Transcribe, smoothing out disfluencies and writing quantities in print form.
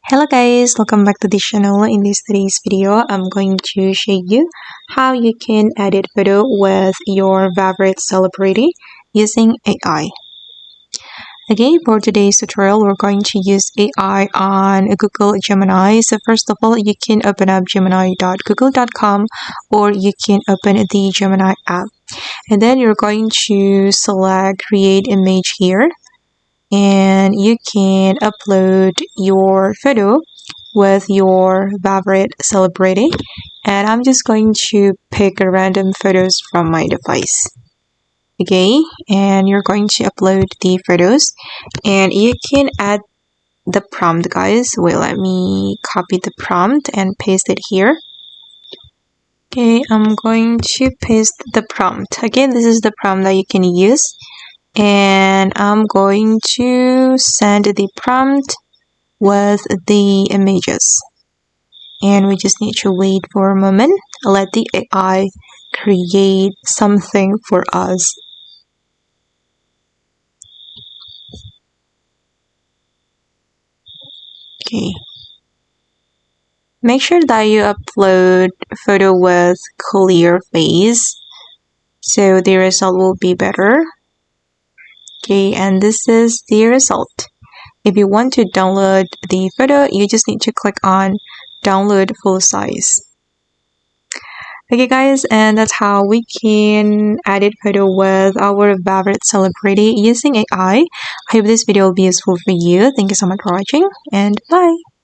Hello guys, welcome back to the channel. In today's video, I'm going to show you how you can edit photo with your favorite celebrity using AI. Okay, for today's tutorial, we're going to use AI on Google Gemini. So first of all, you can open up gemini.google.com or you can open the Gemini app. And then you're going to select create image here. And you can upload your photo with your favorite celebrity, and I'm just going to pick a random photos from my device. Okay, and you're going to upload the photos and you can add the prompt, guys. Wait, let me copy the prompt and paste it here. Okay, I'm going to paste the prompt. Again, this is the prompt that you can use, and I'm going to send the prompt with the images, and we just need to wait for a moment. Let the AI create something for us. Okay, make sure that you upload photo with clear face so the result will be better. Okay, and this is the result. If you want to download the photo, you just need to click on download full size. Okay guys, and that's how we can edit photo with our favorite celebrity using AI. I hope this video will be useful for you. Thank you so much for watching, and bye!